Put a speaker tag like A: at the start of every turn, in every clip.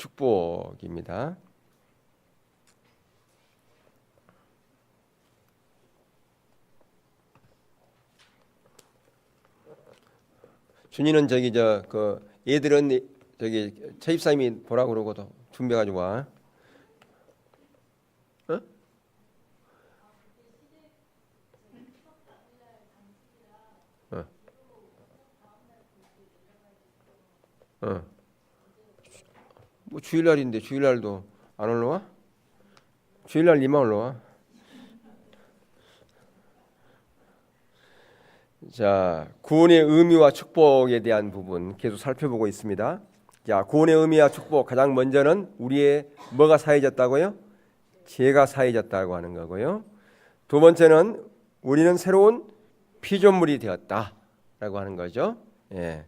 A: 축복입니다. 준이는 얘들은 차집사님이 보라고 그러고도 준비해가지고 와. 어? 뭐 주일날인데 주일날도 안 올라와? 주일날 니만 올라와? 자, 구원의 의미와 축복에 대한 부분 계속 살펴보고 있습니다. 자, 구원의 의미와 축복, 가장 먼저는 우리의 뭐가 사해졌다고요? 죄가 사해졌다고 하는 거고요. 두 번째는 우리는 새로운 피조물이 되었다라고 하는 거죠. 예.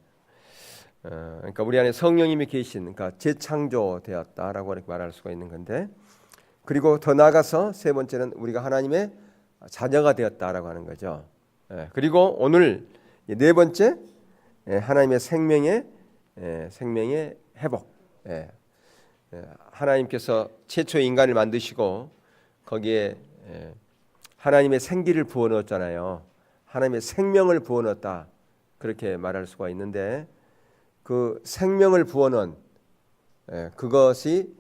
A: 그러니까 우리 안에 성령님이 계신, 그러니까 재창조되었다라고 이렇게 말할 수가 있는 건데, 그리고 더 나아가서 세 번째는 우리가 하나님의 자녀가 되었다라고 하는 거죠. 예. 그리고 오늘 네 번째, 하나님의 생명의 회복. 예. 하나님께서 최초의 인간을 만드시고 거기에 하나님의 생기를 부어넣었잖아요. 하나님의 생명을 부어넣었다, 그렇게 말할 수가 있는데, 그 생명을 부어넣은 그것이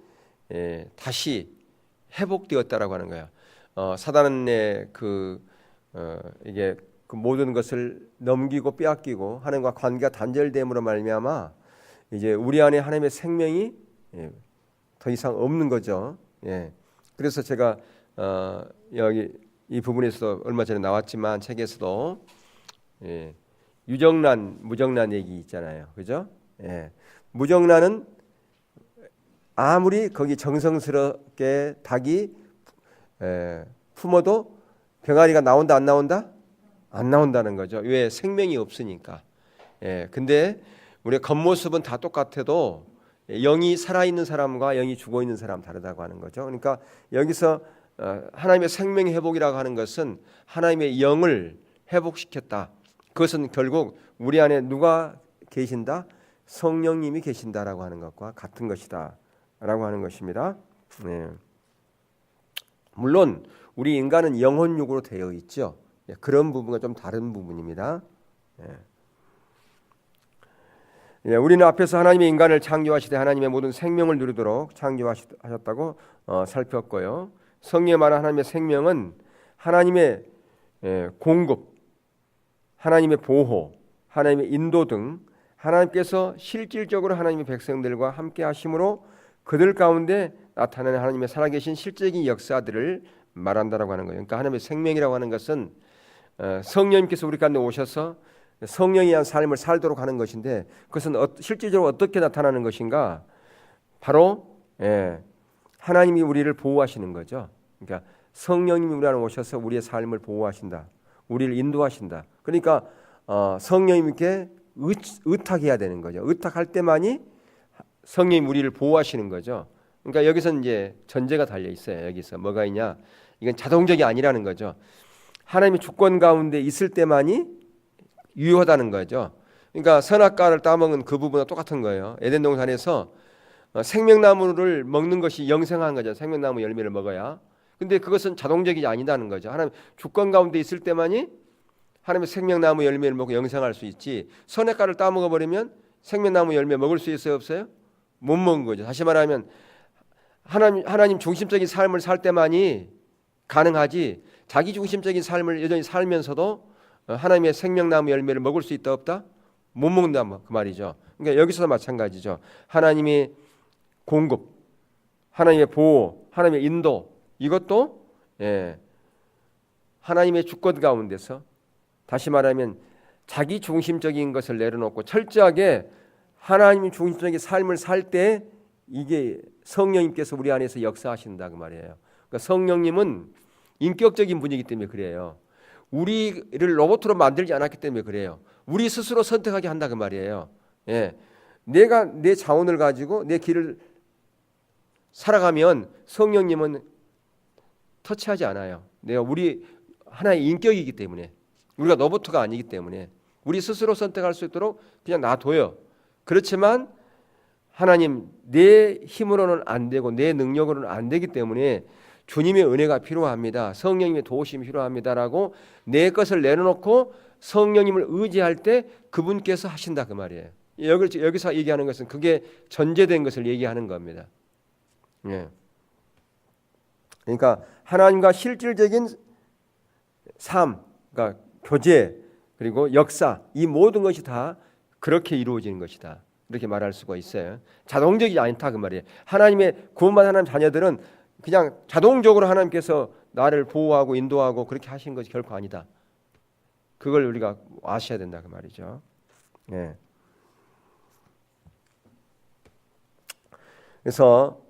A: 다시 회복되었다라고 하는 거예요. 사단의 이게 그 모든 것을 넘기고 빼앗기고 하나님과 관계가 단절됨으로 말미암아 이제 우리 안에 하나님의 생명이 더 이상 없는 거죠. 예. 그래서 제가 여기 이 부분에서 얼마 전에 나왔지만 책에서도 유정란, 무정란 얘기 있잖아요. 그죠? 예. 무정란은 아무리 거기 정성스럽게 닭이 품어도 병아리가 나온다 안 나온다? 안 나온다는 거죠. 왜? 생명이 없으니까. 예. 근데 우리의 겉모습은 다 똑같아도 영이 살아있는 사람과 영이 죽어있는 사람 다르다고 하는 거죠. 그러니까 여기서 하나님의 생명 회복이라고 하는 것은 하나님의 영을 회복시켰다. 그것은 결국 우리 안에 누가 계신다? 성령님이 계신다라고 하는 것과 같은 것이다 라고 하는 것입니다. 네. 물론 우리 인간은 영혼육으로 되어 있죠. 그런 부분과 좀 다른 부분입니다. 우리는 앞에서 하나님의 인간을 창조하시되 하나님의 모든 생명을 누리도록 창조하셨다고 살폈고요. 성경에 말한 하나님의 생명은 하나님의 공급, 하나님의 보호, 하나님의 인도 등 하나님께서 실질적으로 하나님의 백성들과 함께 하심으로 그들 가운데 나타나는 하나님의 살아계신 실제적인 역사들을 말한다라고 하는 거예요. 그러니까 하나님의 생명이라고 하는 것은 성령님께서 우리 가운데 오셔서 성령에 의한 삶을 살도록 하는 것인데, 그것은 실질적으로 어떻게 나타나는 것인가? 바로 하나님이 우리를 보호하시는 거죠. 그러니까 성령님이 우리 안에 오셔서 우리의 삶을 보호하신다, 우리를 인도하신다. 그러니까 성령님께 의탁해야 되는 거죠. 의탁할 때만이 성령님 우리를 보호하시는 거죠. 그러니까 여기서 이제 전제가 달려 있어요. 여기서 뭐가 있냐? 이건 자동적이 아니라는 거죠. 하나님의 주권 가운데 있을 때만이 유효하다는 거죠. 그러니까 선악과를 따먹은 그 부분과 똑같은 거예요. 에덴 동산에서 생명나무를 먹는 것이 영생한 거죠. 생명나무 열매를 먹어야. 근데 그것은 자동적이 아니다는 거죠. 하나님 주권 가운데 있을 때만이 하나님의 생명나무 열매를 먹고 영생할 수 있지, 선악과를 따먹어 버리면 생명나무 열매 먹을 수 있어요, 없어요? 못 먹은 거죠. 다시 말하면 하나님 중심적인 삶을 살 때만이 가능하지, 자기 중심적인 삶을 여전히 살면서도 하나님의 생명나무 열매를 먹을 수 있다 없다? 못 먹는다 그 말이죠. 그러니까 여기서도 마찬가지죠. 하나님이 공급, 하나님의 보호, 하나님의 인도, 이것도 하나님의 주권 가운데서, 다시 말하면 자기 중심적인 것을 내려놓고 철저하게 하나님 중심적인 삶을 살 때 이게 성령님께서 우리 안에서 역사하신다 그 말이에요. 그러니까 성령님은 인격적인 분이기 때문에 그래요. 우리를 로봇으로 만들지 않았기 때문에 그래요. 우리 스스로 선택하게 한다 그 말이에요. 내가 내 자원을 가지고 내 길을 살아가면 성령님은 터치하지 않아요. 내가 우리 하나의 인격이기 때문에, 우리가 로봇가 아니기 때문에 우리 스스로 선택할 수 있도록 그냥 놔둬요. 그렇지만 하나님 내 힘으로는 안 되고 내 능력으로는 안 되기 때문에 주님의 은혜가 필요합니다. 성령님의 도우심이 필요합니다라고 내 것을 내려놓고 성령님을 의지할 때 그분께서 하신다 그 말이에요. 여기서 얘기하는 것은 그게 전제된 것을 얘기하는 겁니다. 예. 그러니까 하나님과 실질적인 삶, 그러니까 교제 그리고 역사 이 모든 것이 다 그렇게 이루어지는 것이다. 이렇게 말할 수가 있어요. 자동적이지 않다 그 말이에요. 하나님의 구원받은 하나님 자녀들은 그냥 자동적으로 하나님께서 나를 보호하고 인도하고 그렇게 하신 것이 결코 아니다. 그걸 우리가 아셔야 된다 그 말이죠. 예. 그래서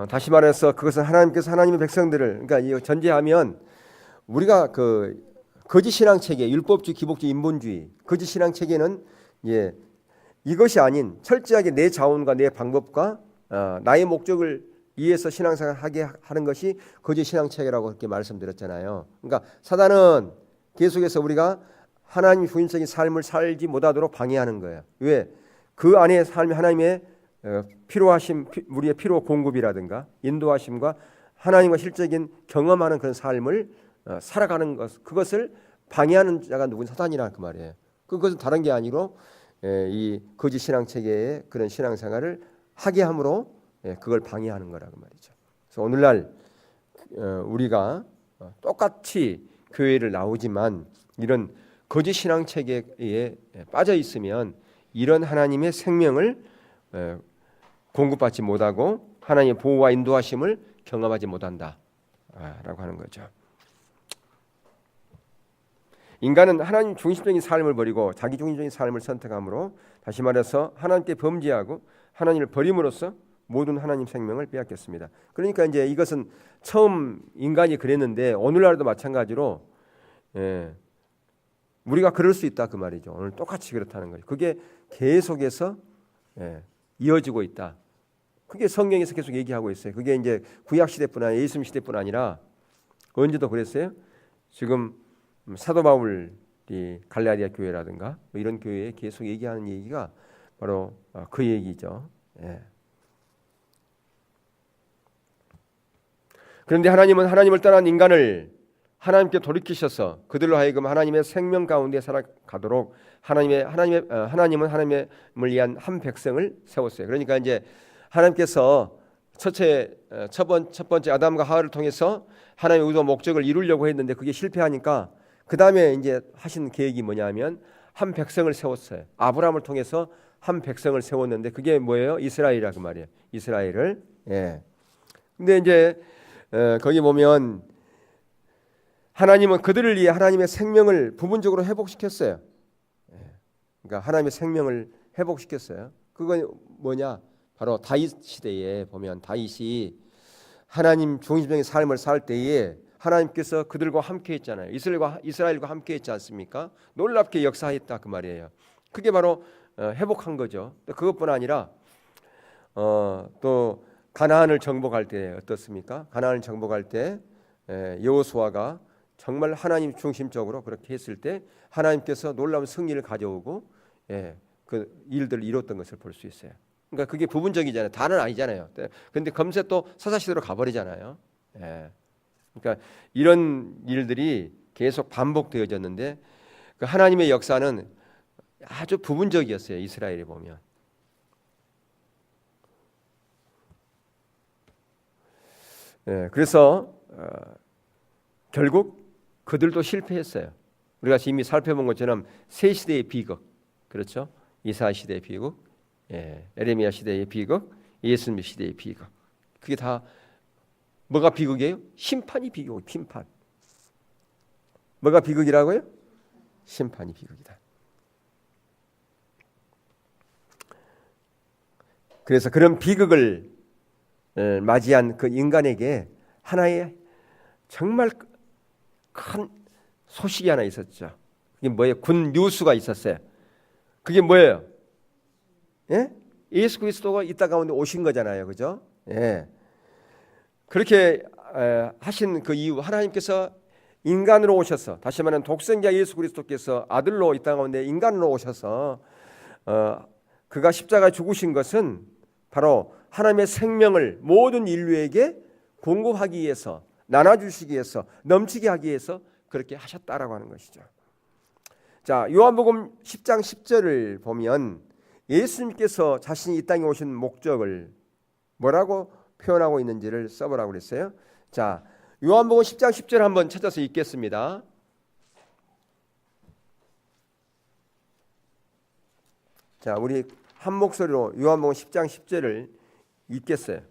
A: 다시 말해서 그것은 하나님께서 하나님의 백성들을 그러니까 이 전제하면 우리가 그 거짓 신앙 체계, 율법주의, 기복주의, 인본주의, 거짓 신앙 체계는 이것이 아닌 철저하게 내 자원과 내 방법과 나의 목적을 위해서 신앙생활을 하게 하는 것이 거짓 신앙 체계라고 그렇게 말씀드렸잖아요. 그러니까 사단은 계속해서 우리가 하나님 중심적인 삶을 살지 못하도록 방해하는 거예요. 왜? 그 안에 삶이 하나님의 필요하심, 우리의 필요 공급이라든가 인도하심과 하나님과 실적인 경험하는 그런 삶을 살아가는 것, 그것을 방해하는 자가 누군 사단이라 그 말이에요. 그것은 다른 게 아니고 이 거짓 신앙 체계의 그런 신앙생활을 하게 함으로 그걸 방해하는 거라고 말이죠. 그래서 오늘날 우리가 똑같이 교회를 나오지만 이런 거짓 신앙 체계에 빠져 있으면 이런 하나님의 생명을 공급받지 못하고 하나님의 보호와 인도하심을 경험하지 못한다라고 하는 거죠. 인간은 하나님 중심적인 삶을 버리고 자기 중심적인 삶을 선택함으로 다시 말해서 하나님께 범죄하고 하나님을 버림으로써 모든 하나님 생명을 빼앗겼습니다. 그러니까 이제 이것은 처음 인간이 그랬는데 오늘날도 마찬가지로 우리가 그럴 수 있다 그 말이죠. 오늘 똑같이 그렇다는 거죠. 그게 계속해서 이어지고 있다. 그게 성경에서 계속 얘기하고 있어요. 그게 이제 구약 시대뿐 아니라 예수님 시대뿐 아니라 언제도 그랬어요. 지금 사도 바울이 갈라디아 교회라든가 뭐 이런 교회에 계속 얘기하는 얘기가 바로 그 얘기죠. 그런데 하나님은 하나님을 떠난 인간을 하나님께 돌이키셔서 그들로 하여금 하나님의 생명 가운데 살아가도록 하나님은 하나님을 위한 한 백성을 세웠어요. 그러니까 이제 하나님께서 첫 번째 아담과 하와를 통해서 하나님의 의도 목적을 이루려고 했는데 그게 실패하니까 그 다음에 이제 하신 계획이 뭐냐면 한 백성을 세웠어요. 아브라함을 통해서 한 백성을 세웠는데 그게 뭐예요? 이스라엘이라 그 말이에요. 이스라엘을. 근데 이제 거기 보면 하나님은 그들을 위해 하나님의 생명을 부분적으로 회복시켰어요. 그러니까 하나님의 생명을 회복시켰어요. 그건 뭐냐? 바로 다윗 시대에 보면 다윗이 하나님 중심적인 삶을 살 때에 하나님께서 그들과 함께 했잖아요. 이스라엘과 함께 했지 않습니까? 놀랍게 역사했다 그 말이에요. 그게 바로 회복한 거죠. 그것뿐 아니라 또 가나안을 정복할 때 어떻습니까? 가나안을 정복할 때 여호수아가 정말 하나님 중심적으로 그렇게 했을 때 하나님께서 놀라운 승리를 가져오고 그 일들을 이뤘던 것을 볼 수 있어요. 그러니까 그게 부분적이잖아요. 다는 아니잖아요. 그런데 금세 또 사사시대로 가버리잖아요. 그러니까 이런 일들이 계속 반복되어졌는데 그 하나님의 역사는 아주 부분적이었어요. 이스라엘에 보면. 그래서 결국 그들도 실패했어요. 우리가 이미 살펴본 것처럼 세 시대의 비극, 그렇죠? 이사 시대의 비극, 에레미야 시대의 비극, 예수님 시대의 비극. 그게 다 뭐가 비극이에요? 심판이 비극, 심판. 뭐가 비극이라고요? 심판이 비극이다. 그래서 그런 비극을 맞이한 그 인간에게 하나의 정말 큰 소식이 하나 있었죠. 그게 뭐예요? 군 뉴스가 있었어요. 그게 뭐예요? 예수 그리스도가 이 땅 가운데 오신 거잖아요, 그죠? 그렇게 하신 그 이유 하나님께서 인간으로 오셔서 다시 말하면 독생자 예수 그리스도께서 아들로 이 땅 가운데 인간으로 오셔서 그가 십자가에 죽으신 것은 바로 하나님의 생명을 모든 인류에게 공급하기 위해서, 나눠주시기 위해서, 넘치게 하기 위해서 그렇게 하셨다라고 하는 것이죠. 자, 요한복음 10장 10절을 보면 예수님께서 자신이 이 땅에 오신 목적을 뭐라고 표현하고 있는지를 써보라고 그랬어요. 자, 요한복음 10장 10절 한번 찾아서 읽겠습니다. 자, 우리 한 목소리로 요한복음 10장 10절을 읽겠어요.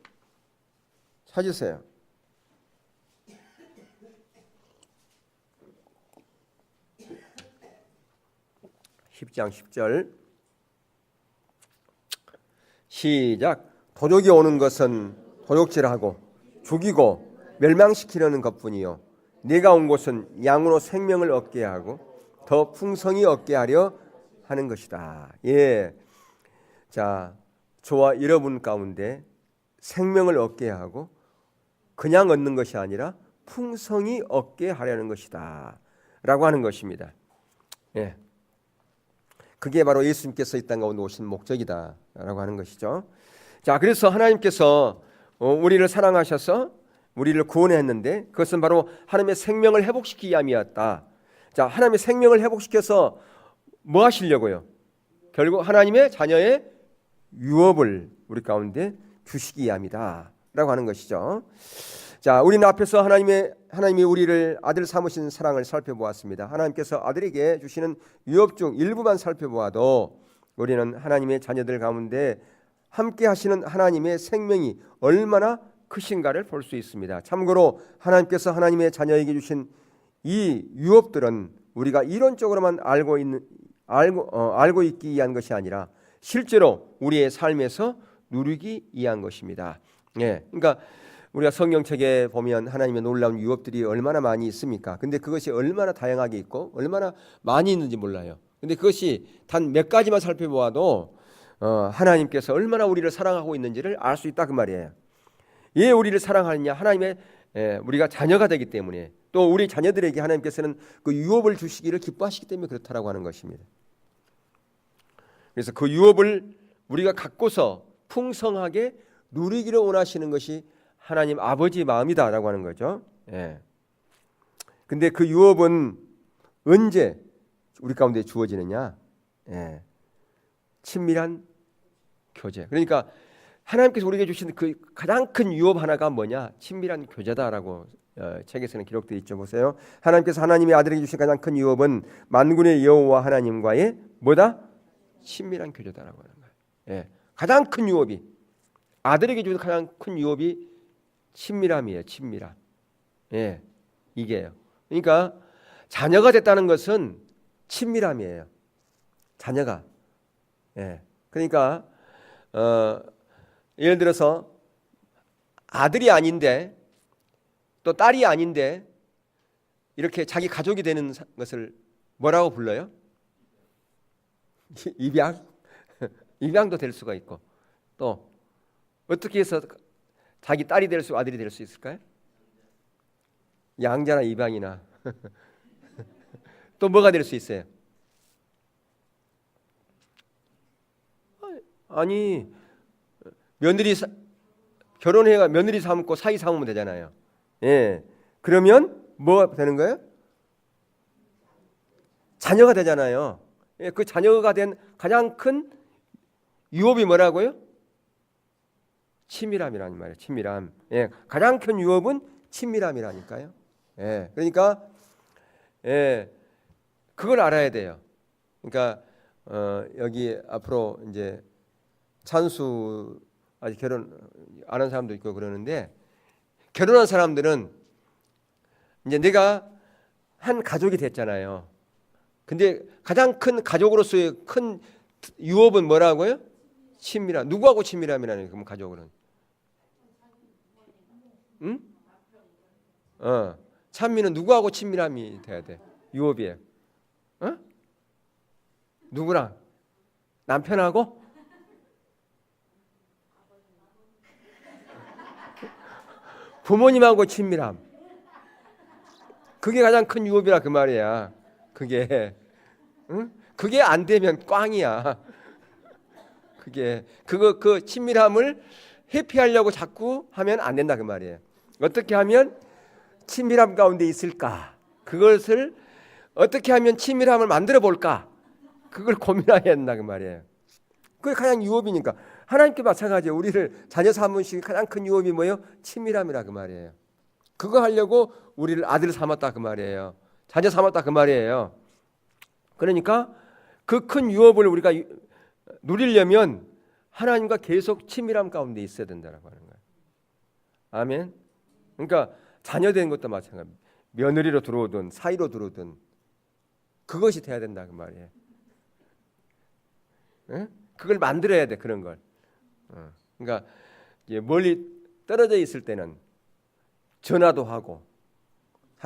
A: 찾으세요. (10장 10절) 시작. 도적이 오는 것은 도적질하고 죽이고 멸망시키려는 것뿐이요 내가 온 것은 양으로 생명을 얻게 하고 더 풍성히 얻게 하려 하는 것이다. 예. 자, 저와 여러분 가운데 생명을 얻게 하고 그냥 얻는 것이 아니라 풍성히 얻게 하려는 것이다 라고 하는 것입니다. 예. 그게 바로 예수님께서 이 땅 가운데 오신 목적이다 라고 하는 것이죠. 자, 그래서 하나님께서 우리를 사랑하셔서 우리를 구원했는데 그것은 바로 하나님의 생명을 회복시키기 위함이었다. 자, 하나님의 생명을 회복시켜서 뭐 하시려고요? 결국 하나님의 자녀의 유업을 우리 가운데 주시기 위함이다 라고 하는 것이죠. 자, 우리는 앞에서 하나님이 우리를 아들 삼으신 사랑을 살펴보았습니다. 하나님께서 아들에게 주시는 유업 중 일부만 살펴보아도 우리는 하나님의 자녀들 가운데 함께 하시는 하나님의 생명이 얼마나 크신가를 볼 수 있습니다. 참고로 하나님께서 하나님의 자녀에게 주신 이 유업들은 우리가 이론적으로만 알고 있기 위한 것이 아니라 실제로 우리의 삶에서 누리기 위한 것입니다. 예, 그러니까 우리가 성경책에 보면 하나님의 놀라운 유업들이 얼마나 많이 있습니까? 근데 그것이 얼마나 다양하게 있고 얼마나 많이 있는지 몰라요. 근데 그것이 단 몇 가지만 살펴보아도 하나님께서 얼마나 우리를 사랑하고 있는지를 알 수 있다 그 말이에요. 왜 우리를 사랑하느냐? 하나님의 우리가 자녀가 되기 때문에, 또 우리 자녀들에게 하나님께서는 그 유업을 주시기를 기뻐하시기 때문에 그렇다라고 하는 것입니다. 그래서 그 유업을 우리가 갖고서 풍성하게 누리기를 원하시는 것이 하나님 아버지의 마음이다라고 하는 거죠. 예. 근데 그 유업은 언제 우리 가운데 주어지느냐? 예. 친밀한 교제. 그러니까 하나님께서 우리에게 주신 그 가장 큰 유업 하나가 뭐냐? 친밀한 교제다라고 책에서는 기록되어 있죠. 보세요. 하나님께서 하나님의 아들에게 주신 가장 큰 유업은 만군의 여호와 하나님과의 뭐다? 친밀한 교제다라고 하는 거예요. 예. 가장 큰 유업이, 아들에게 주신 가장 큰 유업이 친밀함이에요. 친밀함. 예, 이게요. 그러니까 자녀가 됐다는 것은 친밀함이에요. 자녀가. 예. 그러니까 예를 들어서 아들이 아닌데 또 딸이 아닌데 이렇게 자기 가족이 되는 것을 뭐라고 불러요? 입양? 입양도 될 수가 있고, 또 어떻게 해서 자기 딸이 될 수, 아들이 될 수 있을까요? 양자나 입양이나. 또 뭐가 될 수 있어요? 아니, 결혼해가 며느리 삼고 사위 삼으면 되잖아요. 예, 그러면 뭐가 되는 거예요? 자녀가 되잖아요. 예, 그 자녀가 된 가장 큰 유업이 뭐라고요? 친밀함이라는 말이에요. 친밀함. 예, 가장 큰 유업은 친밀함이라니까요. 예, 그러니까 그걸 알아야 돼요. 그러니까 여기 앞으로 이제 찬수 아직 결혼 안 한 사람도 있고 그러는데, 결혼한 사람들은 이제 내가 한 가족이 됐잖아요. 근데 가장 큰 가족으로서의 큰 유업은 뭐라고요? 친밀함. 누구하고 친밀함이라는 거예요? 가족은. 응? 찬미는 누구하고 친밀함이 돼야 돼? 유업이에요. 어? 누구랑? 남편하고? 부모님하고 친밀함. 그게 가장 큰 유업이라 그 말이야. 그게. 응? 그게 안 되면 꽝이야. 그 친밀함을 회피하려고 자꾸 하면 안 된다 그 말이에요. 어떻게 하면 친밀함 가운데 있을까? 그것을 어떻게 하면 친밀함을 만들어 볼까? 그걸 고민해야 된다 그 말이에요. 그게 가장 유업이니까. 하나님께 마찬가지예요. 우리를 자녀 삼으신 가장 큰 유업이 뭐예요? 친밀함이라 그 말이에요. 그거 하려고 우리를 아들 삼았다 그 말이에요. 자녀 삼았다 그 말이에요. 그러니까 그 큰 유업을 우리가 누리려면 하나님과 계속 친밀함 가운데 있어야 된다라고 하는 거예요. 아멘. 그러니까 자녀 되는 것도 마찬가지입니다. 며느리로 들어오든 사이로 들어오든 그것이 돼야 된다 그 말이에요. 응? 그걸 만들어야 돼 그런 걸. 그러니까 이제 멀리 떨어져 있을 때는 전화도 하고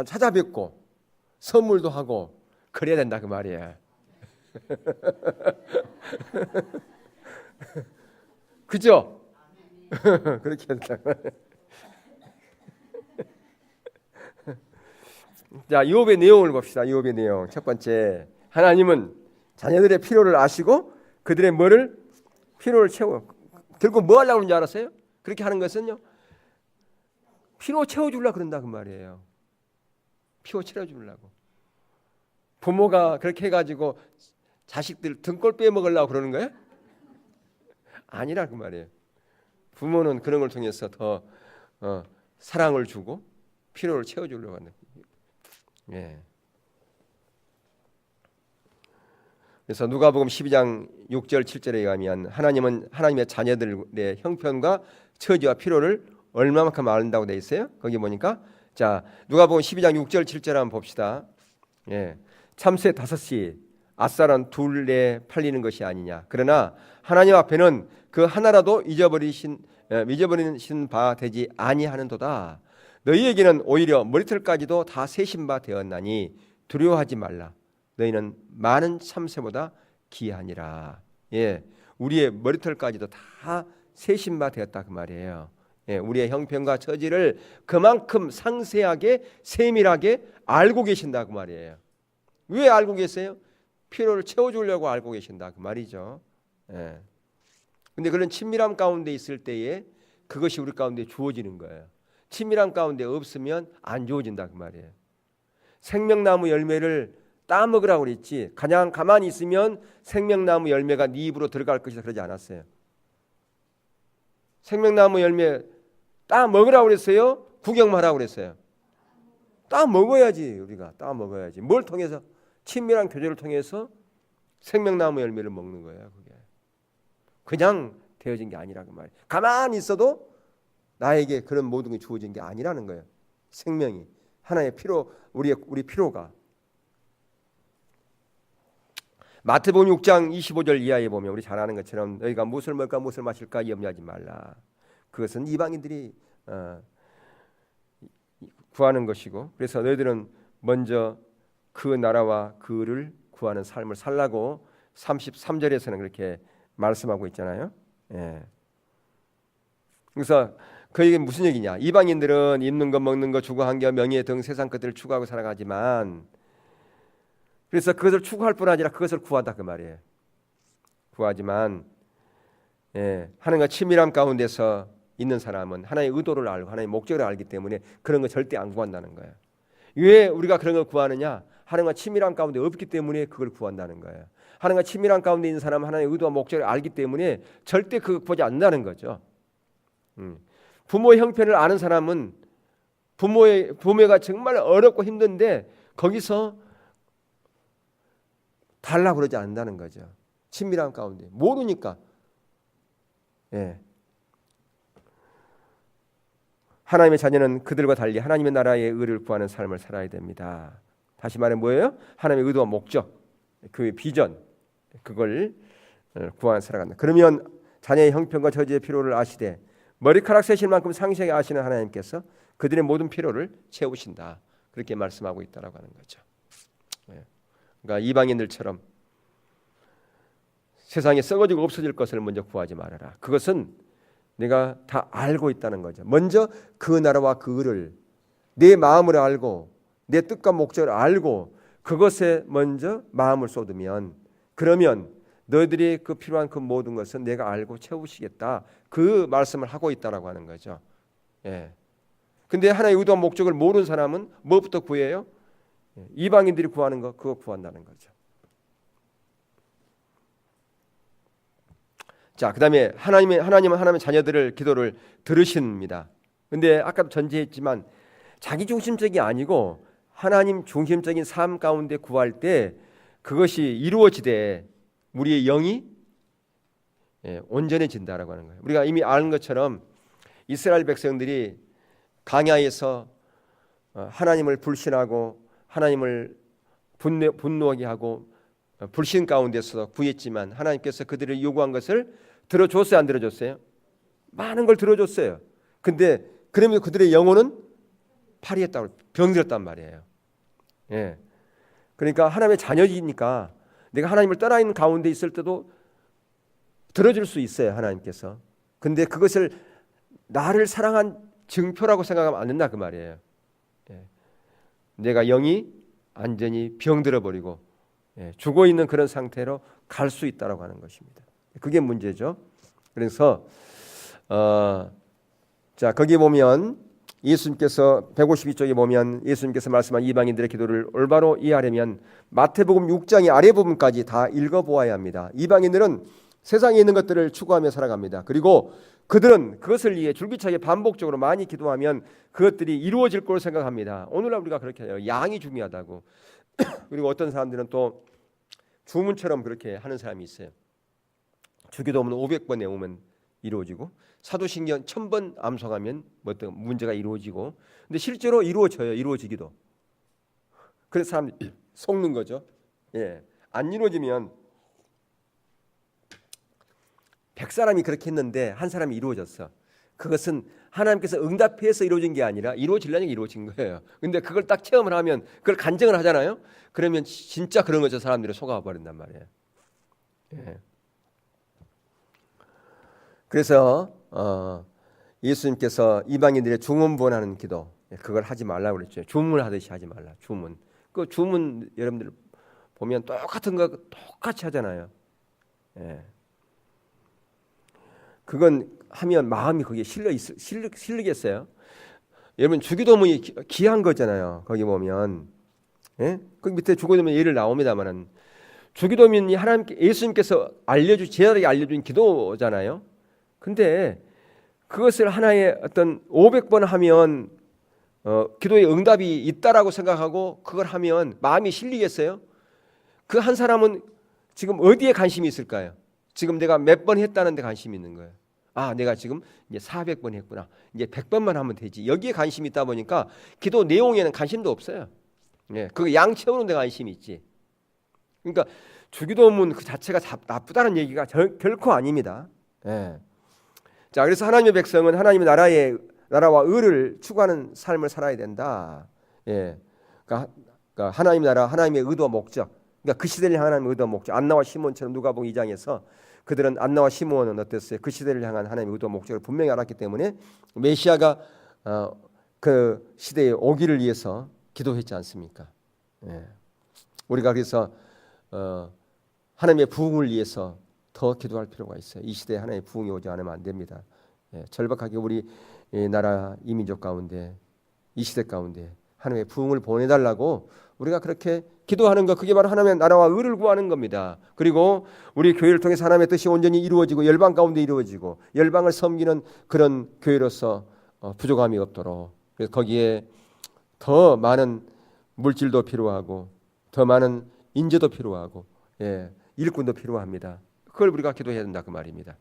A: 찾아뵙고 선물도 하고 그래야 된다 그 말이에요. 그죠? 그렇게 된다. 자, 욥의 내용을 봅시다. 욥의 내용. 첫 번째, 하나님은 자녀들의 필요를 아시고 그들의 필요를 채워. 결국 뭐 하려고 그러는지 알았어요? 그렇게 하는 것은요, 필요 채워주려고 그런다 그 말이에요. 필요 채워주려고. 부모가 그렇게 해가지고 자식들 등골 빼먹으려고 그러는 거예요? 아니라 그 말이에요. 부모는 그런 걸 통해서 더 사랑을 주고 필요를 채워주려고 하는. 예. 그래서 누가복음 12장 6절 7절에 의하면 하나님은 하나님의 자녀들의 형편과 처지와 필요를 얼마만큼 안다고 돼 있어요? 거기 보니까 자 누가복음 12장 6절 7절 한번 봅시다. 예. 참새 5시 앗살은 둘에 팔리는 것이 아니냐. 그러나 하나님 앞에는 그 하나라도 잊어버리신 바 되지 아니하는도다. 너희에게는 오히려 머리털까지도 다 세신 바 되었나니 두려워하지 말라. 너희는 많은 참새보다 귀하니라. 예, 우리의 머리털까지도 다 세신 바 되었다 그 말이에요. 예, 우리의 형편과 처지를 그만큼 상세하게 세밀하게 알고 계신다 그 말이에요. 왜 알고 계세요? 필요를 채워주려고 알고 계신다 그 말이죠. 예. 근데 그런 친밀함 가운데 있을 때에 그것이 우리 가운데 주어지는 거예요. 친밀함 가운데 없으면 안 주어진다 그 말이에요. 생명나무 열매를 따먹으라고 그랬지 그냥 가만히 있으면 생명나무 열매가 네 입으로 들어갈 것이다 그러지 않았어요. 생명나무 열매 따먹으라고 그랬어요? 구경만 하라고 그랬어요? 따먹어야지. 우리가 따먹어야지. 뭘 통해서? 친밀한 교제를 통해서 생명나무 열매를 먹는 거예요. 그게 그냥 되어진 게 아니라 그 말이에요. 가만히 있어도 나에게 그런 모든 게 주어진 게 아니라는 거예요. 생명이 하나의 필요, 우리 필요가. 마태복음 6장 25절 이하에 보면 우리 잘 아는 것처럼 너희가 무엇을 먹을까 무엇을 마실까 염려하지 말라. 그것은 이방인들이 구하는 것이고 그래서 너희들은 먼저 그 나라와 그를 구하는 삶을 살라고 33절에서는 그렇게 말씀하고 있잖아요. 예. 그래서 그게 무슨 얘기냐? 이방인들은 입는 것, 먹는 것, 주거, 환경, 명예 등 세상 것들을 추구하고 살아가지만 그래서 그것을 추구할 뿐 아니라 그것을 구하다 그 말이에요. 구하지만 하나님과 친밀함 가운데서 있는 사람은 하나님의 의도를 알고 하나님의 목적을 알기 때문에 그런 거 절대 안 구한다는 거예요. 왜 우리가 그런 걸 구하느냐? 하나님과 친밀함 가운데 없기 때문에 그걸 구한다는 거예요. 하나님과 친밀한 가운데 있는 사람은 하나님의 의도와 목적을 알기 때문에 절대 그거 보지 않는다는 거죠. 부모의 형편을 아는 사람은 부모가 정말 어렵고 힘든데 거기서 달라고 그러지 않는다는 거죠. 친밀한 가운데 모르니까. 예. 하나님의 자녀는 그들과 달리 하나님의 나라의 의를 구하는 삶을 살아야 됩니다. 다시 말해 뭐예요? 하나님의 의도와 목적, 그 비전, 그걸 구하는 살아간다. 그러면 자녀의 형편과 저지의 필요를 아시되 머리카락 세실 만큼 상세하게 아시는 하나님께서 그들의 모든 필요를 채우신다. 그렇게 말씀하고 있다라고 하는 거죠. 그러니까 이방인들처럼 세상에 썩어지고 없어질 것을 먼저 구하지 말아라. 그것은 내가 다 알고 있다는 거죠. 먼저 그 나라와 그 의를 내 마음을 알고 내 뜻과 목적을 알고 그것에 먼저 마음을 쏟으면 그러면 너희들이 그 필요한 그 모든 것은 내가 알고 채우시겠다. 그 말씀을 하고 있다라고 하는 거죠. 예. 근데 하나의 의도와 목적을 모르는 사람은 무엇부터 구해요? 이방인들이 구하는 거, 그거 구한다는 거죠. 자, 그다음에 하나님은 하나님의 자녀들을 기도를 들으십니다. 근데 아까도 전제했지만 자기 중심적이 아니고 하나님 중심적인 삶 가운데 구할 때 그것이 이루어지되 우리의 영이 온전해진다라고 하는 거예요. 우리가 이미 아는 것처럼 이스라엘 백성들이 광야에서 하나님을 불신하고 하나님을 분노하게 하고 불신 가운데서 구했지만 하나님께서 그들을 요구한 것을 들어줬어요, 안 들어줬어요? 많은 걸 들어줬어요. 근데 그러면 그들의 영혼은 파리했다고 병들었단 말이에요. 예. 그러니까 하나님의 자녀이니까 내가 하나님을 떠나 있는 가운데 있을 때도 들어줄 수 있어요, 하나님께서. 근데 그것을 나를 사랑한 증표라고 생각하면 안 된다 그 말이에요. 예. 내가 영이 완전히 병들어 버리고 죽어 있는 그런 상태로 갈 수 있다라고 하는 것입니다. 그게 문제죠. 그래서 자, 거기 보면 예수님께서 152쪽에 보면 예수님께서 말씀한 이방인들의 기도를 올바로 이해하려면 마태복음 6장의 아래 부분까지 다 읽어보아야 합니다. 이방인들은 세상에 있는 것들을 추구하며 살아갑니다. 그리고 그들은 그것을 위해 줄기차게 반복적으로 많이 기도하면 그것들이 이루어질 거로 생각합니다. 오늘날 우리가 그렇게 해요. 양이 중요하다고. 그리고 어떤 사람들은 또 주문처럼 그렇게 하는 사람이 있어요. 주기도문 500번 외우면 이루어지고 사도신경 1000번 암송하면 어떤 문제가 이루어지고, 근데 실제로 이루어져요. 이루어지기도. 그래서 사람들이 속는 거죠. 예, 안 이루어지면 100사람이 그렇게 했는데 한 사람이 이루어졌어. 그것은 하나님께서 응답해서 이루어진 게 아니라 이루어지려니까 이루어진 거예요. 근데 그걸 딱 체험을 하면 그걸 간증을 하잖아요. 그러면 진짜 그런 거죠. 사람들이 속아 버린단 말이에요. 예. 그래서 예수님께서 이방인들의 중언부원하는 기도, 그걸 하지 말라고 그랬죠. 주문을 하듯이 하지 말라. 주문. 그 주문 여러분들 보면 똑같은 거 똑같이 하잖아요. 예. 그건 하면 마음이 거기에 실리겠어요? 여러분 주기도문이 귀한 거잖아요. 거기 보면, 예? 거기 밑에 주기도문 예를 나옵니다만은 주기도문이 예수님께서 제자들에게 알려준 기도잖아요. 근데 그것을 하나의 어떤 500번 하면 기도의 응답이 있다라고 생각하고 그걸 하면 마음이 실리겠어요? 그 한 사람은 지금 어디에 관심이 있을까요? 지금 내가 몇 번 했다는 데 관심이 있는 거예요. 아, 내가 지금 이제 400번 했구나. 이제 100번만 하면 되지. 여기에 관심이 있다 보니까 기도 내용에는 관심도 없어요. 예, 그거 양 채우는 데 관심이 있지. 그러니까 주기도문 그 자체가 나쁘다는 얘기가 결코 아닙니다. 예. 자, 그래서 하나님의 백성은 하나님의 나라와 의를 추구하는 삶을 살아야 된다. 예. 그러니까 하나님 나라, 하나님의 의도와 목적. 그러니까 그 시대를 향한 하나님의 의도와 목적. 안나와 시몬처럼 누가복음 2장에서 그들은 안나와 시몬은 어땠어요? 그 시대를 향한 하나님의 의도와 목적을 분명히 알았기 때문에 메시아가 그 시대에 오기를 위해서 기도했지 않습니까? 예. 우리가 그래서 하나님의 부흥을 위해서 더 기도할 필요가 있어요. 이 시대에 하나님의 부흥이 오지 않으면 안 됩니다. 예. 절박하게 우리 나라 이민족 가운데 이 시대 가운데 하나님의 부흥을 보내달라고 우리가 그렇게 기도하는 것, 그게 바로 하나님의 나라와 의를 구하는 겁니다. 그리고 우리 교회를 통해서 하나님의 뜻이 온전히 이루어지고 열방 가운데 이루어지고 열방을 섬기는 그런 교회로서 부족함이 없도록, 그래서 거기에 더 많은 물질도 필요하고 더 많은 인재도 필요하고, 예, 일꾼도 필요합니다. 그걸 우리가 기도해야 된다 그 말입니다.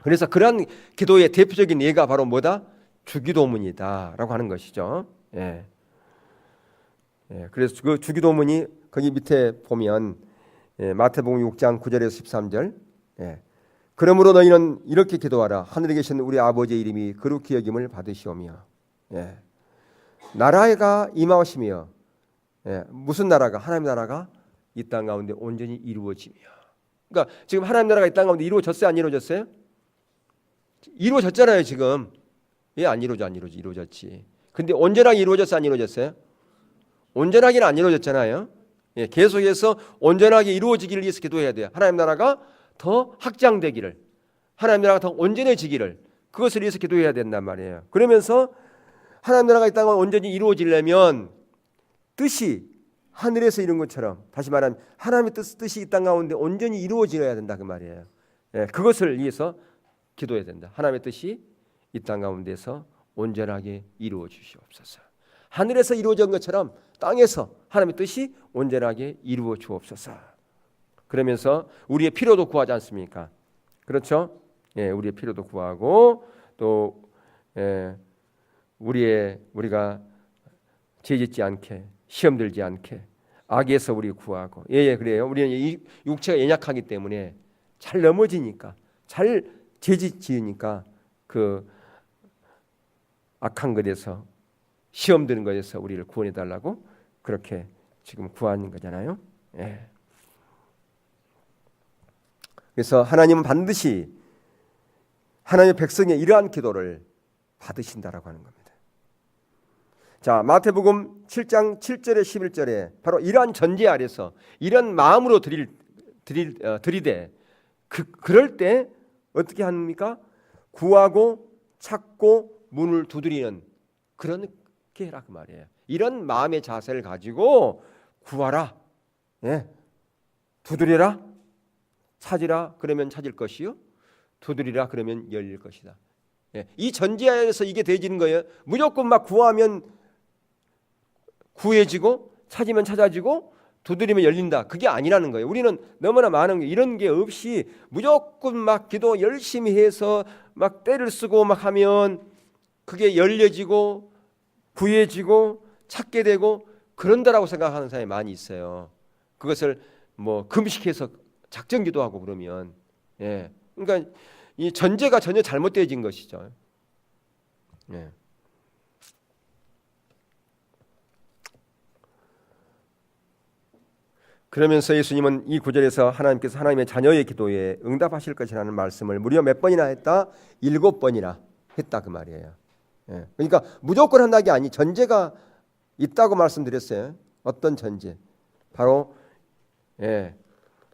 A: 그래서 그러한 기도의 대표적인 예가 바로 뭐다? 주기도문이다라고 하는 것이죠. 예. 예, 그래서 그 주기도문이 거기 밑에 보면 마태복음 6장 9절에서 13절. 예. 그러므로 너희는 이렇게 기도하라. 하늘에 계신 우리 아버지의 이름이 거룩히 여김을 받으시오며. 예. 나라가 임하시며, 예. 무슨 나라가? 하나님 나라가 이 땅 가운데 온전히 이루어지며. 그러니까 지금 하나님 나라가 이 땅 가운데 이루어졌어요? 안 이루어졌어요? 이루어졌잖아요 지금. 예, 안 이루어졌지. 근데 온전하게 이루어졌어요? 안 이루어졌어요? 온전하게는 안 이루어졌잖아요. 예, 계속해서 온전하게 이루어지기를 위해서 기도해야 돼요. 하나님 나라가 더 확장되기를, 하나님 나라가 더 온전해지기를, 그것을 위해서 기도해야 된단 말이에요. 그러면서 하나님 나라가 이 땅에 온전히 이루어지려면 뜻이 하늘에서 이룬 것처럼, 다시 말하면 하나님의 뜻이 이 땅 가운데 온전히 이루어져야 된다 그 말이에요. 예, 그것을 위해서 기도해야 된다. 하나님의 뜻이 이 땅 가운데서 온전하게 이루어 주시옵소서. 하늘에서 이루어진 것처럼 땅에서 하나님의 뜻이 온전하게 이루어 주옵소서. 그러면서 우리의 필요도 구하지 않습니까? 그렇죠? 예, 우리의 필요도 구하고 또 우리가 죄짓지 않게, 시험 들지 않게 악에서 우리 구하고. 예, 그래요. 우리는 이 육체가 연약하기 때문에 잘 넘어지니까, 잘 죄짓지으니까 그 악한 것에서, 시험 드는 것에서 우리를 구원해 달라고 그렇게 지금 구하는 거잖아요. 예. 그래서 하나님은 반드시 하나님의 백성의 이러한 기도를 받으신다라고 하는 겁니다. 자, 마태복음 7장 7절에 11절에 바로 이러한 전제 아래서 이런 마음으로 드리되 그럴 때 어떻게 합니까? 구하고 찾고 문을 두드리는 그런 게 해라 그 말이에요. 이런 마음의 자세를 가지고 구하라, 예, 두드리라, 찾으라 그러면 찾을 것이요, 두드리라 그러면 열릴 것이다. 예, 이 전제하에서 이게 되어지는 거예요. 무조건 막 구하면 구해지고 찾으면 찾아지고 두드리면 열린다. 그게 아니라는 거예요. 우리는 너무나 많은 게 이런 게 없이 무조건 막 기도 열심히 해서 막 때를 쓰고 막 하면 그게 열려지고 구해지고 찾게 되고 그런다라고 생각하는 사람이 많이 있어요. 그것을 뭐 금식해서 작정기도 하고 그러면, 예, 그러니까 이 전제가 전혀 잘못되어진 것이죠. 예. 그러면서 예수님은 이 구절에서 하나님께서 하나님의 자녀의 기도에 응답하실 것이라는 말씀을 무려 몇 번이나 했다? 7번이나 했다 그 말이에요. 예. 그러니까 무조건 한다는 게 아니, 전제가 있다고 말씀드렸어요. 어떤 전제? 바로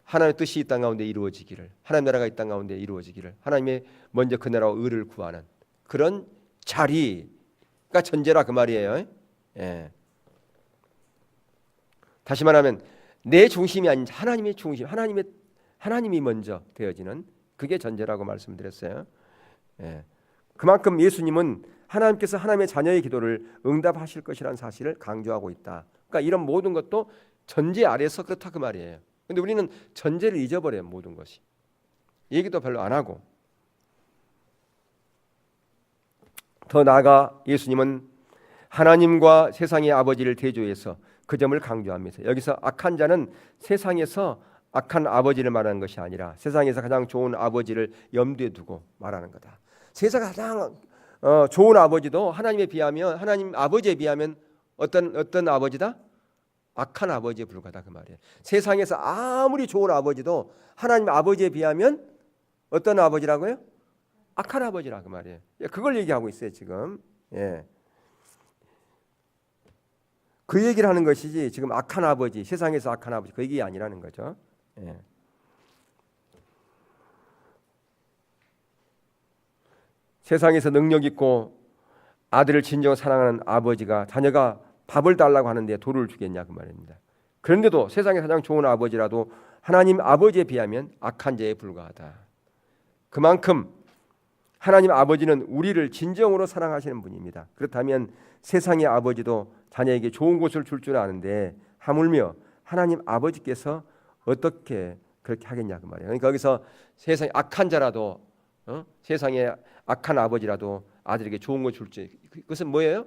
A: 하나님의 뜻이 이 땅 가운데 이루어지기를, 하나님 나라가 이 땅 가운데 이루어지기를, 하나님의 먼저 그 나라와 의를 구하는 그런 자리가 전제라 그 말이에요. 예. 다시 말하면 내 중심이 아닌 하나님의 중심, 하나님이 먼저 되어지는 그게 전제라고 말씀드렸어요. 예. 그만큼 예수님은 하나님께서 하나님의 자녀의 기도를 응답하실 것이라는 사실을 강조하고 있다. 그러니까 이런 모든 것도 전제 아래서 그렇다 그 말이에요. 근데 우리는 전제를 잊어버려요. 모든 것이. 얘기도 별로 안 하고. 더 나아가 예수님은 하나님과 세상의 아버지를 대조해서 그 점을 강조합니다. 여기서 악한 자는 세상에서 악한 아버지를 말하는 것이 아니라 세상에서 가장 좋은 아버지를 염두에 두고 말하는 거다. 세상에 가장 좋은 아버지도 하나님에 비하면, 하나님 아버지에 비하면 어떤 아버지다? 악한 아버지에 불과하다 그 말이에요. 세상에서 아무리 좋은 아버지도 하나님 아버지에 비하면 어떤 아버지라고요? 악한 아버지라 그 말이에요. 그걸 얘기하고 있어요 지금. 예. 그 얘기를 하는 것이지 지금 악한 아버지, 세상에서 악한 아버지 그 얘기 아니라는 거죠. 예. 세상에서 능력 있고 아들을 진정 사랑하는 아버지가 자녀가 밥을 달라고 하는데 돌을 주겠냐 그 말입니다. 그런데도 세상에 가장 좋은 아버지라도 하나님 아버지에 비하면 악한 자에 불과하다. 그만큼 하나님 아버지는 우리를 진정으로 사랑하시는 분입니다. 그렇다면 세상의 아버지도 자녀에게 좋은 것을 줄 줄 아는데 하물며 하나님 아버지께서 어떻게 그렇게 하겠냐 그 말이에요. 그러니까 거기서 세상에 악한 자라도 세상에 악한 아버지라도 아들에게 좋은 것 줄지, 그것은 뭐예요?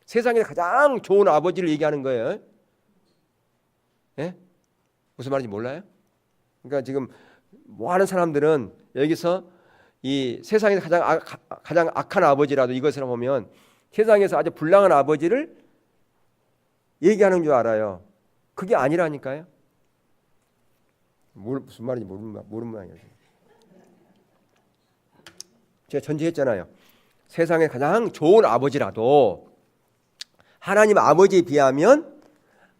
A: 세상에 가장 좋은 아버지를 얘기하는 거예요. 예? 무슨 말인지 몰라요? 그러니까 지금 뭐 하는 사람들은 여기서 이 세상에서 가장 악한 아버지라도 이것을 보면 세상에서 아주 불량한 아버지를 얘기하는 줄 알아요. 그게 아니라니까요. 무슨 말인지 모르는 말이에요. 제가 전제했잖아요. 세상에 가장 좋은 아버지라도 하나님 아버지에 비하면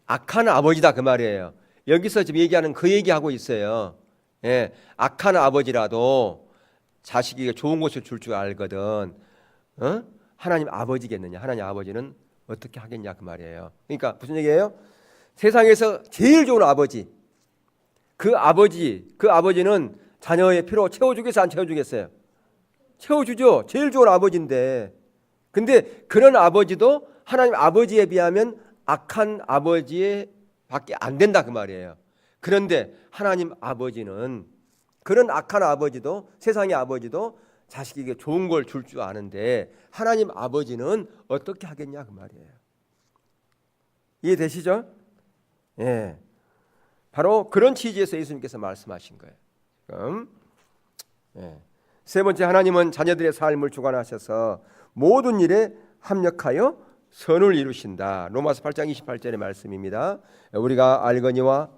A: 악한 아버지다 그 말이에요. 여기서 지금 얘기하는 그 얘기하고 있어요. 예, 악한 아버지라도 자식에게 좋은 것을 줄 줄 알거든. 어? 하나님 아버지겠느냐? 하나님 아버지는 어떻게 하겠냐 그 말이에요. 그러니까 무슨 얘기예요? 세상에서 제일 좋은 아버지, 그 아버지는 자녀의 필요 채워주겠어요? 안 채워주겠어요? 채워주죠. 제일 좋은 아버지인데. 근데 그런 아버지도 하나님 아버지에 비하면 악한 아버지에 밖에 안 된다 그 말이에요. 그런데 하나님 아버지는 그런 악한 아버지도, 세상의 아버지도 자식에게 좋은 걸 줄 줄 아는데 하나님 아버지는 어떻게 하겠냐 그 말이에요. 이해되시죠? 예. 바로 그런 취지에서 예수님께서 말씀하신 거예요. 지금. 예. 세 번째, 하나님은 자녀들의 삶을 주관하셔서 모든 일에 합력하여 선을 이루신다. 로마서 8장 28절의 말씀입니다. 우리가 알거니와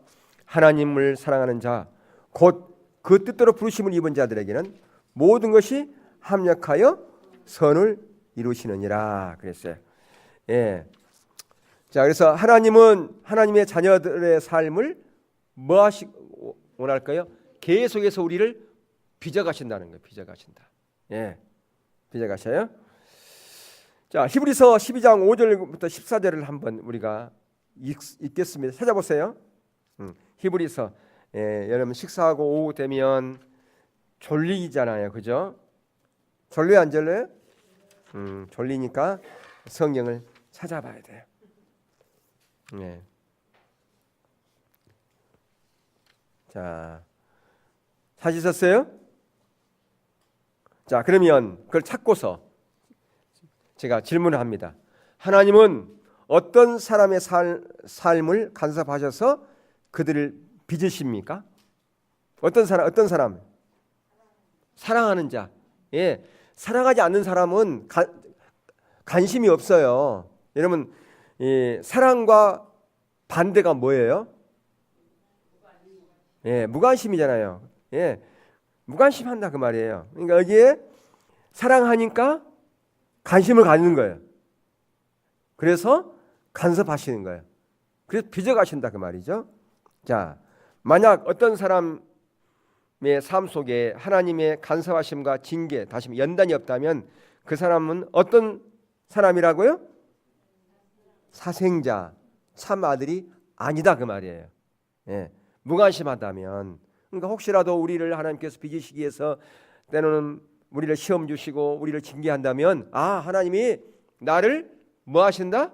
A: 하나님을 사랑하는 자 곧 그 뜻대로 부르심을 입은 자들에게는 모든 것이 합력하여 선을 이루시느니라 그랬어요. 예. 자, 그래서 하나님은 하나님의 자녀들의 삶을 뭐 하시고 원할까요? 계속해서 우리를 빚어가신다는 거예요. 빚어가신다. 예. 빚어가셔요. 자, 히브리서 12장 5절부터 14절을 한번 우리가 읽겠습니다. 찾아보세요. 히브리서. 예, 여러분 식사하고 오후 되면 졸리잖아요. 그죠? 졸려요, 안 졸려요? 졸리니까 성경을 찾아봐야 돼요. 예. 자, 찾으셨어요? 자, 그러면 그걸 찾고서 제가 질문을 합니다. 하나님은 어떤 사람의 삶을 간섭하셔서 그들을 빚으십니까? 어떤 사람? 사랑하는 자. 예, 사랑하지 않는 사람은 관심이 없어요. 여러분, 사랑과 반대가 뭐예요? 예, 무관심이잖아요. 예, 무관심한다 그 말이에요. 그러니까 여기에 사랑하니까 관심을 갖는 거예요. 그래서 간섭하시는 거예요. 그래서 빚어가신다 그 말이죠. 자, 만약 어떤 사람의 삶 속에 하나님의 간섭하심과 징계, 다시 연단이 없다면 그 사람은 어떤 사람이라고요? 사생자, 참 아들이 아니다 그 말이에요. 예, 무관심하다면, 그러니까 혹시라도 우리를 하나님께서 빚으시기 위해서 때로는 우리를 시험 주시고 우리를 징계한다면, 아, 하나님이 나를 뭐 하신다?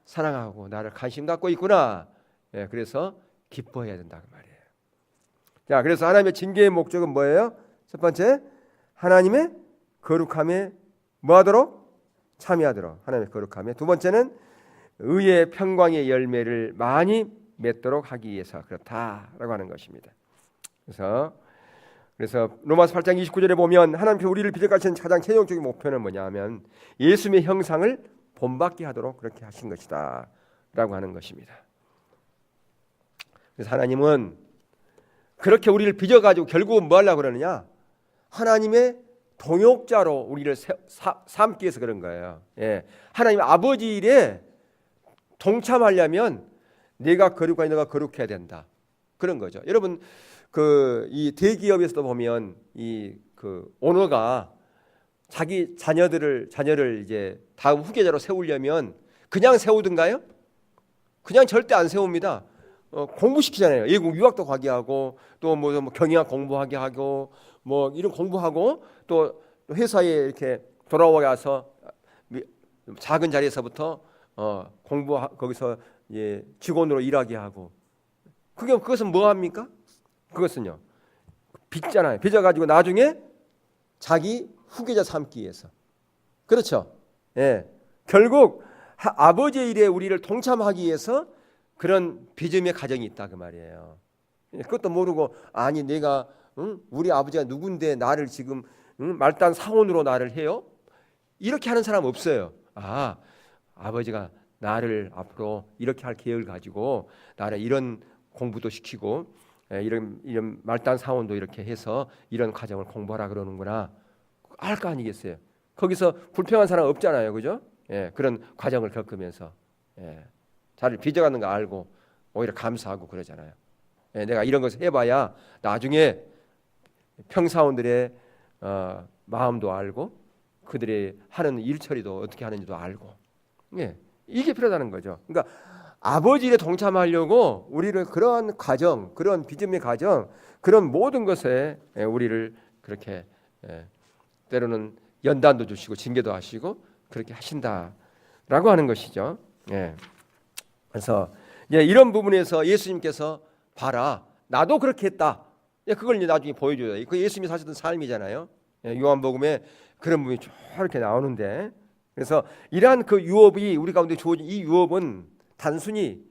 A: 사랑하고 나를 관심 갖고 있구나. 예, 그래서 기뻐해야 된다 그 말이에요. 자, 그래서 하나님의 징계의 목적은 뭐예요? 첫 번째, 하나님의 거룩함에 뭐하도록? 참여하도록. 하나님의 거룩함에. 두 번째는 의의 평강의 열매를 많이 맺도록 하기 위해서 그렇다라고 하는 것입니다. 그래서 로마서 8장 29절에 보면 하나님께서 우리를 빚어가신 가장 최종적인 목표는 뭐냐면 예수님의 형상을 본받게 하도록 그렇게 하신 것이다 라고 하는 것입니다. 그래서 하나님은 그렇게 우리를 빚어가지고 결국은 뭐 하려고 그러느냐? 하나님의 동역자로 우리를 삼기 위해서 그런 거예요. 예. 하나님 아버지 일에 동참하려면 내가 거룩하니 너가 거룩해야 된다. 그런 거죠. 여러분, 이 대기업에서도 보면 그 오너가 자기 자녀를 이제 다음 후계자로 세우려면 그냥 세우든가요? 그냥 절대 안 세웁니다. 공부시키잖아요. 외국 유학도 가게 하고 또 뭐 경영학 공부하게 하고 뭐 이런 공부하고 또 회사에 이렇게 돌아와서 작은 자리에서부터 거기서 직원으로 일하게 하고 그것은 뭐 합니까? 그것은요 빚잖아요. 빚어가지고 나중에 자기 후계자 삼기 위해서. 그렇죠? 예. 결국 아버지의 일에 우리를 동참하기 위해서 그런 빚음의 가정이 있다 그 말이에요. 그것도 모르고 아니 내가 우리 아버지가 누군데 나를 지금 말단 사원으로 나를 해요? 이렇게 하는 사람 없어요. 아, 아버지가 나를 앞으로 이렇게 할 계획을 가지고 나를 이런 공부도 시키고 이런 말단 사원도 이렇게 해서 이런 과정을 공부하라 그러는구나. 알 거 아니겠어요. 거기서 불평한 사람 없잖아요. 그죠? 예, 그런 과정을 겪으면서. 예. 자를 빚어가는 거 알고 오히려 감사하고 그러잖아요. 예, 내가 이런 것을 해봐야 나중에 평사원들의 마음도 알고 그들이 하는 일처리도 어떻게 하는지도 알고, 예, 이게 필요하다는 거죠. 그러니까 아버지 일에 동참하려고 우리를 그런 과정, 그런 빚음의 과정, 그런 모든 것에 우리를 그렇게 때로는 연단도 주시고 징계도 하시고 그렇게 하신다라고 하는 것이죠. 예. 그래서 이런 부분에서 예수님께서 봐라, 나도 그렇게 했다. 그걸 이제 나중에 보여줘요. 그 예수님이 사셨던 삶이잖아요. 요한복음에 그런 부분이 이렇게 나오는데, 그래서 이러한 그 유업이 우리 가운데 주어진 이 유업은 단순히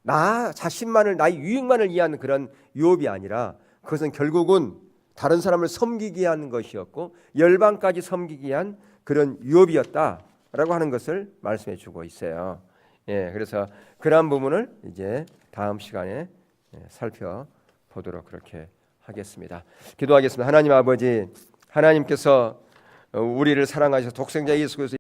A: 나 자신만을, 나의 유익만을 위한 그런 유업이 아니라 그것은 결국은 다른 사람을 섬기게 하는 것이었고 열방까지 섬기게 한 그런 유업이었다라고 하는 것을 말씀해 주고 있어요. 예, 그래서 그러한 부분을 이제 다음 시간에 살펴보도록 그렇게 하겠습니다. 기도하겠습니다. 하나님 아버지, 하나님께서 우리를 사랑하셔서 독생자 예수 그리스도